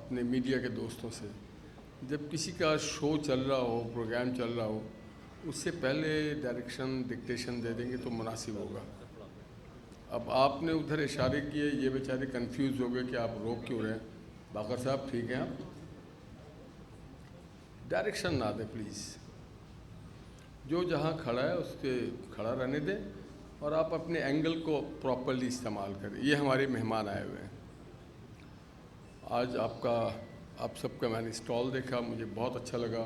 अपने मीडिया के दोस्तों से, जब किसी का शो चल रहा हो, प्रोग्राम चल रहा हो, उससे पहले डायरेक्शन डिक्टेशन दे देंगे तो मुनासिब होगा। अब आपने उधर इशारे किए, ये बेचारे कंफ्यूज हो गए कि आप रोक क्यों रहे हैं। बाकर साहब ठीक हैं, आप डायरेक्शन ना दें प्लीज़, जो जहाँ खड़ा है उसके खड़ा रहने दें और आप अपने एंगल को प्रॉपर्ली इस्तेमाल करें। ये हमारे मेहमान आए हुए हैं आज। आप सबका मैंने स्टॉल देखा, मुझे बहुत अच्छा लगा।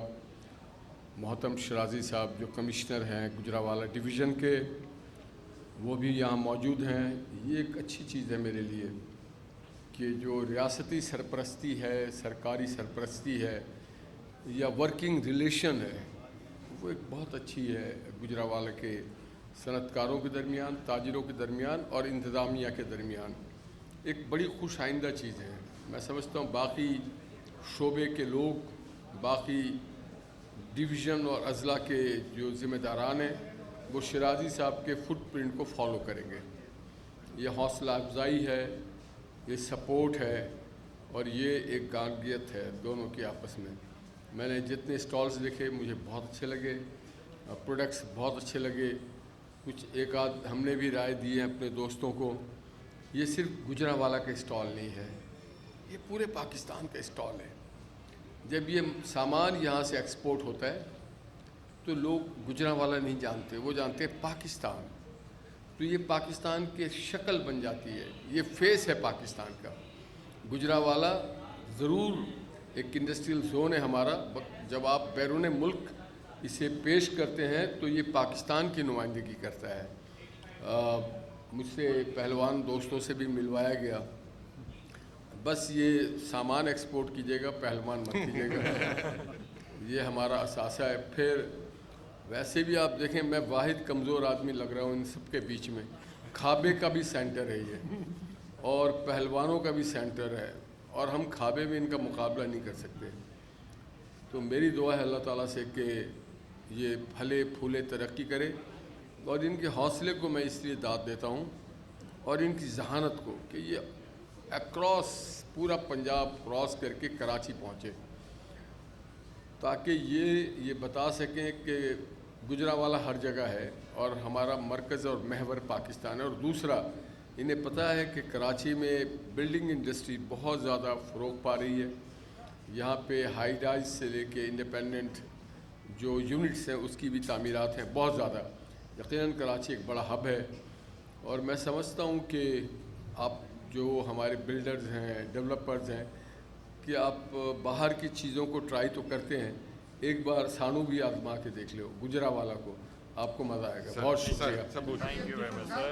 मोहतरम शराजी साहब जो कमिश्नर हैं गुजरावाला डिवीज़न के, वो भी यहाँ मौजूद हैं। ये एक अच्छी चीज़ है मेरे लिए कि जो रियासती सरपरस्ती है, सरकारी सरपरस्ती है या वर्किंग रिलेशन है, वो एक बहुत अच्छी है गुजरावाला के सनतकारों के दरमियान, ताजिरों के दरमियान और इंतज़ामिया के दरमियान। एक बड़ी खुश आइंदा चीज़ है। मैं समझता हूँ बाकी शोबे के लोग, बाकी डिवीज़न और अज़ला के जो ज़िम्मेदारान हैं, वो शराजी साहब के फुटप्रिंट को फॉलो करेंगे। ये हौसला अफजाई है, ये सपोर्ट है और ये एक गांगियत है दोनों की आपस में। मैंने जितने स्टॉल्स देखे मुझे बहुत अच्छे लगे, प्रोडक्ट्स बहुत अच्छे लगे। कुछ एक आध हमने भी राय दी है अपने दोस्तों को। ये सिर्फ गुजरावाला का स्टॉल नहीं है, ये पूरे पाकिस्तान का स्टॉल है। जब ये सामान यहाँ से एक्सपोर्ट होता है तो लोग गुजरावाला नहीं जानते, वो जानते हैं पाकिस्तान। तो ये पाकिस्तान की शक्ल बन जाती है, ये फेस है पाकिस्तान का। गुजरावाला ज़रूर एक इंडस्ट्रियल जोन है हमारा। जब आप बैरून मुल्क इसे पेश करते हैं तो ये पाकिस्तान की नुमाइंदगी करता है। मुझसे पहलवान दोस्तों से भी मिलवाया गया, बस ये सामान एक्सपोर्ट कीजिएगा, पहलवान मत कीजिएगा। ये हमारा असासा है। फिर वैसे भी आप देखें, मैं वाहिद कमज़ोर आदमी लग रहा हूँ इन सब के बीच में। खाबे का भी सेंटर है ये और पहलवानों का भी सेंटर है, और हम खाबे में इनका मुकाबला नहीं कर सकते। तो मेरी दुआ है अल्लाह ताला से कि ये फले फूले तरक्की करे, और इनके हौसले को मैं इसलिए दाद देता हूँ और इनकी जहानत को कि ये अक्रॉस पूरा पंजाब क्रॉस करके कराची पहुँचे, ताकि ये बता सकें कि गुजरावाला हर जगह है और हमारा मरकज़ और महवर पाकिस्तान है। और दूसरा, इन्हें पता है कि कराची में बिल्डिंग इंडस्ट्री बहुत ज़्यादा फ़रोग़ पा रही है। यहाँ पे हाई राइज से लेके इंडिपेंडेंट जो यूनिट्स हैं उसकी भी तामीरात हैं बहुत ज़्यादा। यकीनन कराची एक बड़ा हब है, और मैं समझता हूँ कि आप जो हमारे बिल्डर्स हैं, डेवलपर्स हैं, कि आप बाहर की चीज़ों को ट्राई तो करते हैं, एक बार सानू भी आजमा के देख लो गुजरावाला को, आपको मज़ा आएगा। बहुत शुक्रिया। Thank you very much, sir.